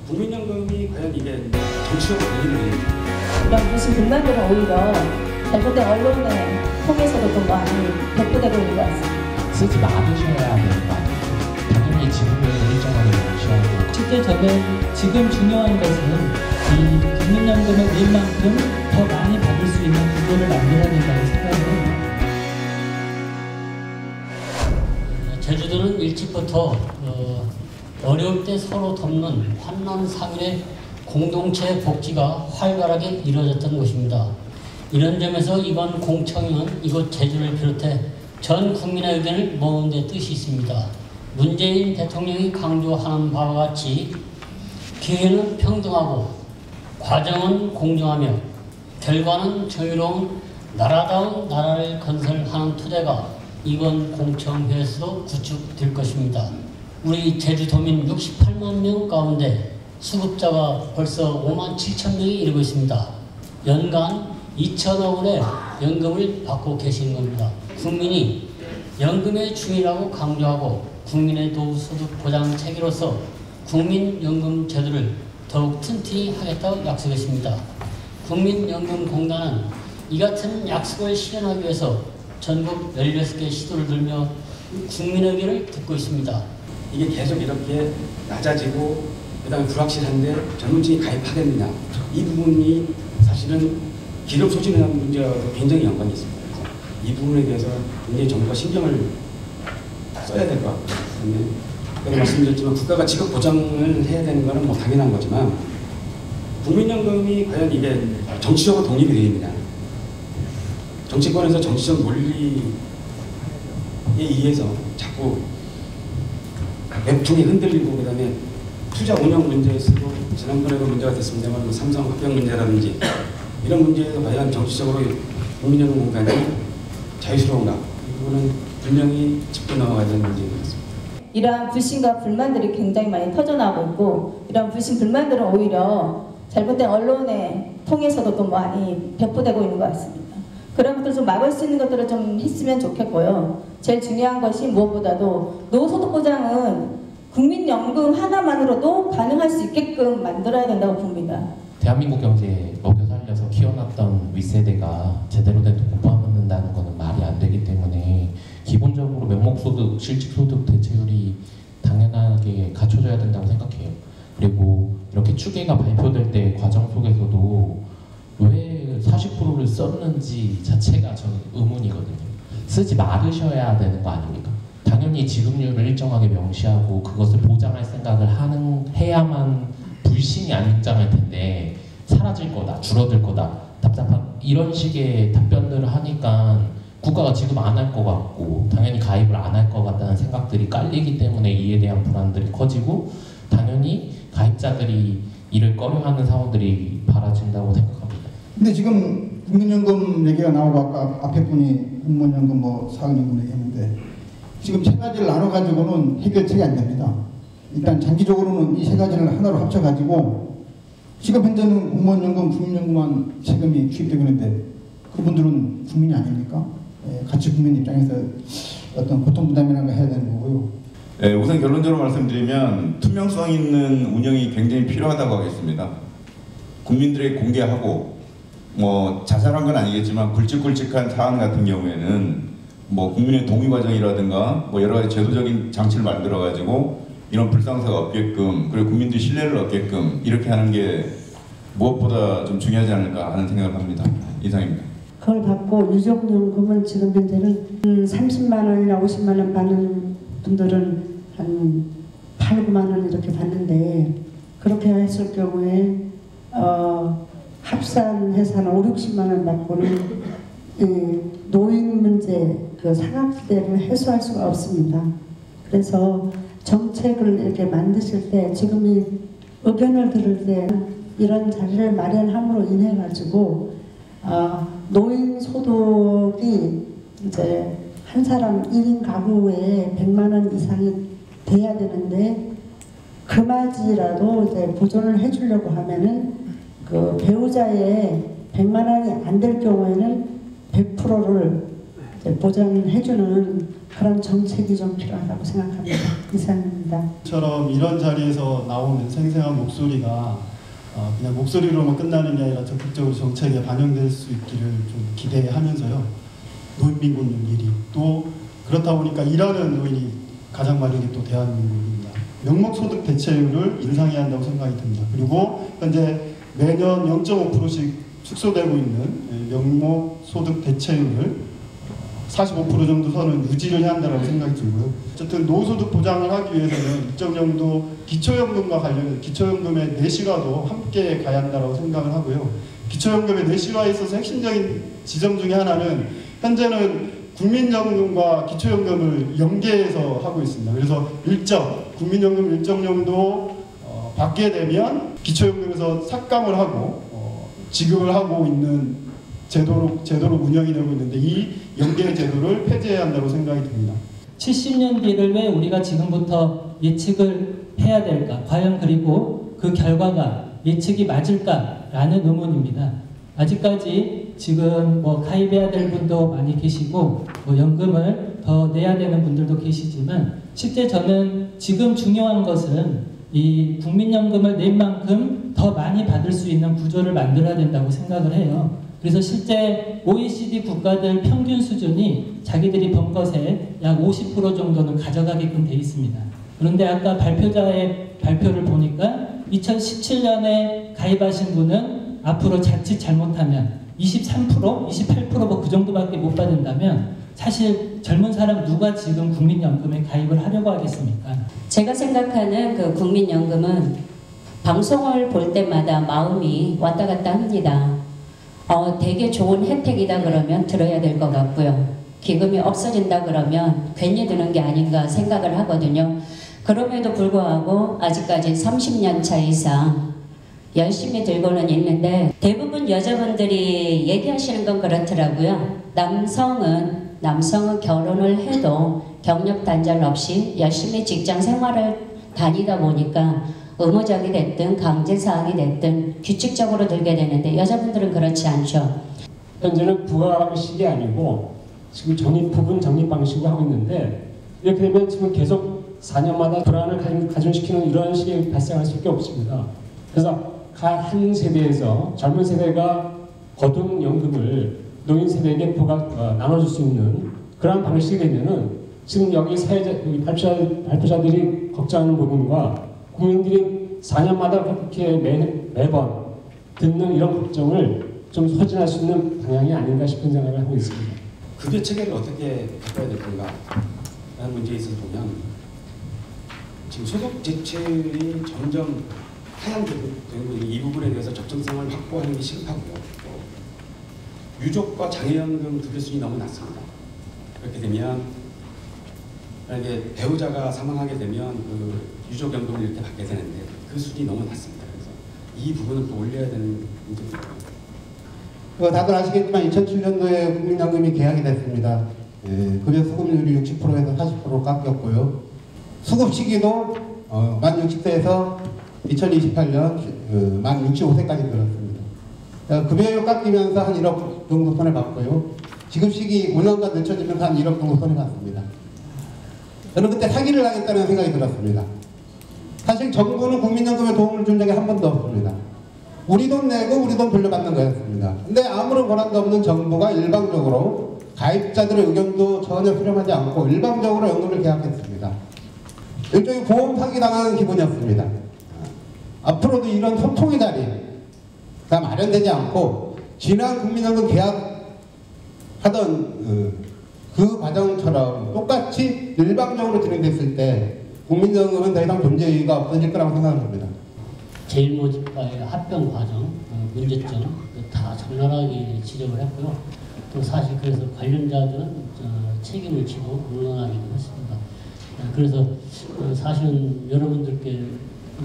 국민연금이 과연 이게 정치적으로 되는 이런 무슨 불만들은 오히려 잘못된 언론에 통해서도 좀 많이 배포되고 있는 것 같습니다. 쓰지 말으셔야 되는 거 아니에요? 당연히 지금은 일정하게 명시하고 실제 저는 지금 중요한 것은 이 국민연금을 웬만큼 더 많이 받을 수 있는 구조를 만들어야 된다고 생각합니다. 제주도는 일찍부터 어려울 때 서로 돕는 환난상인의 공동체 복지가 활발하게 이루어졌던 곳입니다. 이런 점에서 이번 공청회는 이곳 제주를 비롯해 전 국민의 의견을 모으는 데 뜻이 있습니다. 문재인 대통령이 강조하는 바와 같이 기회는 평등하고 과정은 공정하며 결과는 정의로운 나라다운 나라를 건설하는 토대가 이번 공청회에서도 구축될 것입니다. 우리 제주도민 68만 명 가운데 수급자가 벌써 5만 7천 명이 이르고 있습니다. 연간 2천억 원의 연금을 받고 계시는 겁니다. 국민이 연금의 중요라고 강조하고 국민의 노후소득 보장 체계로서 국민연금 제도를 더욱 튼튼히 하겠다고 약속했습니다. 국민연금공단은 이 같은 약속을 실현하기 위해서 전국 16개 시도를 들며 국민의 의견을 듣고 있습니다. 이게 계속 이렇게 낮아지고 그다음에 불확실한데 젊은층이 가입하겠느냐, 이 부분이 사실은 기록 소진이라는 문제와 굉장히 연관이 있습니다. 이 부분에 대해서 굉장히 정부가 신경을 써야 될 것 같고요. 아까 말씀드렸지만 국가가 지급 보장을 해야 되는 것은 뭐 당연한 거지만 국민연금이 과연 이게 정치적으로 독립이 되어 있느냐, 정치권에서 정치적 논리에 의해서 자꾸 웹툰이 흔들리고 그다음에 투자 운영 문제에서도 지난번에도 문제가 됐습니다만 삼성 합병 문제라든지 이런 문제에서 과연 정치적으로 국민연금 공간이 자유스러운가, 이 부분은 분명히 짚고 넘어가야 되는 문제인 것 같습니다. 이러한 불신과 불만들이 굉장히 많이 터져나오고 있고 이런 불신 불만들은 오히려 잘못된 언론에 통해서도 또 많이 배포되고 있는 것 같습니다. 그런 것들을 좀 막을 수 있는 것들을 좀 했으면 좋겠고요. 제일 중요한 것이 무엇보다도 노후소득 보장은 국민연금 하나만으로도 가능할 수 있게끔 만들어야 된다고 봅니다. 대한민국 경제에 먹여 살려서 키워놨던 윗세대가 제대로 된 돈 못 받는다는 것은 말이 안 되기 때문에 기본적으로 명목소득, 실직소득 대체율이 당연하게 갖춰져야 된다고 생각해요. 그리고 이렇게 추계가 발표될 때 과정 속에서도 왜 40%를 썼는지 자체가 저는 의문이거든요. 쓰지 말으셔야 되는 거 아닙니까? 당연히 지급률을 일정하게 명시하고 그것을 보장할 생각을 해야만 불신이 안 입장할 텐데 사라질 거다, 줄어들 거다, 답답한 이런 식의 답변들을 하니까 국가가 지급 안 할 것 같고 당연히 가입을 안 할 것 같다는 생각들이 깔리기 때문에 이에 대한 불안들이 커지고 당연히 가입자들이 이를 꺼려하는 상황들이 벌어진다고 생각합니다. 근데 지금 국민연금 얘기가 나오고 아까 앞에 분이 공무원연금 뭐 사학연금 얘기했는데 지금 세 가지를 나눠가지고는 해결책이 안 됩니다. 일단 장기적으로는 이 세 가지를 하나로 합쳐가지고 지금 현재는 공무원연금, 국민연금만 세금이 투입되고 있는데 그분들은 국민이 아닙니까? 같이 국민 입장에서 어떤 고통부담이라는 걸 해야 되는 거고요. 네, 우선 결론적으로 말씀드리면 투명성 있는 운영이 굉장히 필요하다고 하겠습니다. 국민들에게 공개하고 뭐 자잘한 건 아니겠지만 굵직굵직한 사안 같은 경우에는 뭐 국민의 동의 과정이라든가 뭐 여러 가지 제도적인 장치를 만들어 가지고 이런 불상사가 없게끔 그리고 국민들이 신뢰를 얻게끔 이렇게 하는 게 무엇보다 좀 중요하지 않을까 하는 생각을 합니다. 이상입니다. 그걸 받고 유족연금은 지금 현재는 30만 원이나 50만 원 받는 분들은 한 8, 9만 원 이렇게 받는데 그렇게 했을 경우에 합산해서는 5, 60만 원 받고는 노인 문제, 그 사각지대를 해소할 수가 없습니다. 그래서 정책을 이렇게 만드실 때 지금 이 의견을 들을 때 이런 자리를 마련함으로 인해 가지고 노인 소득이 이제 한 사람 1인 가구에 100만 원 이상이 돼야 되는데 그마지라도 이제 보존을 해주려고 하면은 그 배우자의 100만 원이 안 될 경우에는 100%를 보장해주는 그런 정책이 좀 필요하다고 생각합니다. 이상입니다. 처럼 이런 자리에서 나오는 생생한 목소리가 그냥 목소리로만 끝나는 게 아니라 적극적으로 정책에 반영될 수 있기를 좀 기대하면서요. 노인민군 일이 또 그렇다 보니까 일하는 노인이 가장 많은 게 또 대한민국입니다. 명목소득 대체율을 인상해야 한다고 생각이 듭니다. 그리고 현재 매년 0.5%씩 축소되고 있는 명목소득 대체율을 45% 정도 선은 유지를 해야 한다고 생각이 들고요. 어쨌든 노후소득 보장을 하기 위해서는 일정 정도 기초연금과 관련해서 기초연금의 내실화도 함께 가야 한다고 생각을 하고요. 기초연금의 내실화에 있어서 핵심적인 지점 중에 하나는 현재는 국민연금과 기초연금을 연계해서 하고 있습니다. 그래서 국민연금 일정 정도 받게 되면 기초연금에서 삭감을 하고 지급을 하고 있는 제도로 운영이 되고 있는데 이 연계 제도를 폐지해야 한다고 생각이 듭니다. 70년 뒤를 왜 우리가 지금부터 예측을 해야 될까? 과연 그리고 그 결과가 예측이 맞을까라는 의문입니다. 아직까지 지금 가입해야 될 분도 많이 계시고 연금을 더 내야 되는 분들도 계시지만 실제 저는 지금 중요한 것은 이 국민연금을 낸 만큼 더 많이 받을 수 있는 구조를 만들어야 된다고 생각을 해요. 그래서 실제 OECD 국가들 평균 수준이 자기들이 번 것에 약 50% 정도는 가져가게끔 돼 있습니다. 그런데 아까 발표자의 발표를 보니까 2017년에 가입하신 분은 앞으로 자칫 잘못하면 23%, 28% 그 정도밖에 못 받는다면 사실 젊은 사람 누가 지금 국민연금에 가입을 하려고 하겠습니까? 제가 생각하는 그 국민연금은 방송을 볼 때마다 마음이 왔다 갔다 합니다. 되게 좋은 혜택이다 그러면 들어야 될 것 같고요. 기금이 없어진다 그러면 괜히 드는 게 아닌가 생각을 하거든요. 그럼에도 불구하고 아직까지 30년 차 이상 열심히 들고는 있는데 대부분 여자분들이 얘기하시는 건 그렇더라고요. 남성은 결혼을 해도 경력 단절 없이 열심히 직장 생활을 다니다 보니까 의무적이 됐든 강제사항이 됐든 규칙적으로 들게 되는데 여자분들은 그렇지 않죠. 현재는 부가식이 아니고 지금 부분 적립 방식으로 하고 있는데 이렇게 되면 지금 계속 4년마다 불안을 가중시키는 이런 식이 발생할 수밖에 없습니다. 그래서 한 세대에서 젊은 세대가 거둔 연금을 노인 세대에게 나눠줄 수 있는 그런 방식이 되면은 지금 여기 발표자들이 걱정하는 부분과 국민들이 4년마다 그렇게 매번 듣는 이런 걱정을 좀 소진할 수 있는 방향이 아닌가 싶은 생각을 하고 있습니다. 급여 체계를 어떻게 바꿔야 될 건가 라는 문제에 있어서 보면 지금 소득 대체율이 점점 하향되고 이 부분에 대해서 적정성을 확보하는 게 시급하고요. 유족과 장애연금 급여 수준이 너무 낮습니다. 그렇게 되면 만약에 배우자가 사망하게 되면 그 유족연금을 이렇게 받게 되는데 그 수준이 너무 낮습니다. 그래서 이 부분을 또 올려야 되는 문제입니다. 다들 아시겠지만 2007년도에 국민연금이 개혁이 됐습니다. 급여 수급률이 60%에서 40%로 깎였고요. 수급 시기도 만 60세에서 2028년 만 65세까지 늘었습니다. 급여료 깎이면서 한 1억 정도 손해봤고요. 지급 시기 5년간 늦춰지면서 한 1억 정도 손해봤습니다. 저는 그때 사기를 하겠다는 생각이 들었습니다. 사실 정부는 국민연금에 도움을 준 적이 한 번도 없습니다. 우리 돈 내고 우리 돈 돌려받는 거였습니다. 근데 아무런 권한도 없는 정부가 일방적으로 가입자들의 의견도 전혀 수렴하지 않고 일방적으로 연금을 계약했습니다. 일종의 보험 사기당하는 기분이었습니다. 앞으로도 이런 소통의 자리가 마련되지 않고 지난 국민연금 계약하던 그 과정처럼 똑같이 일방적으로 진행됐을 때 국민연금은 더 이상 존재 이유가 없어질 거라고 생각합니다. 제일 모집과의 합병 과정, 문제점 다 적나라하게 지적을 했고요. 또 사실 그래서 관련자들은 책임을 지고 물러나기도 했습니다. 그래서 사실은 여러분들께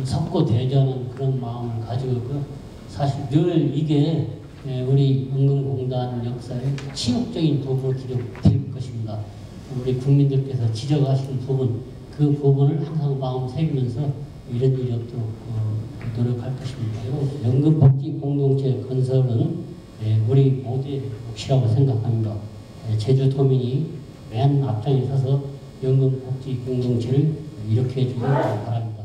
섞고 대조하는 그런 마음을 가지고 있고요. 사실 늘 이게 우리 연금공단 역사의 치욕적인 부분으로 기록될 것입니다. 우리 국민들께서 지적하시는 부분, 그 부분을 항상 마음 새기면서 이런 일이 없도록 노력할 것입니다. 그리고 연금복지 공동체 건설은 우리 모두의 몫이라고 생각합니다. 제주도민이 맨 앞장에 서서 연금복지 공동체를 일으켜 주길 바랍니다.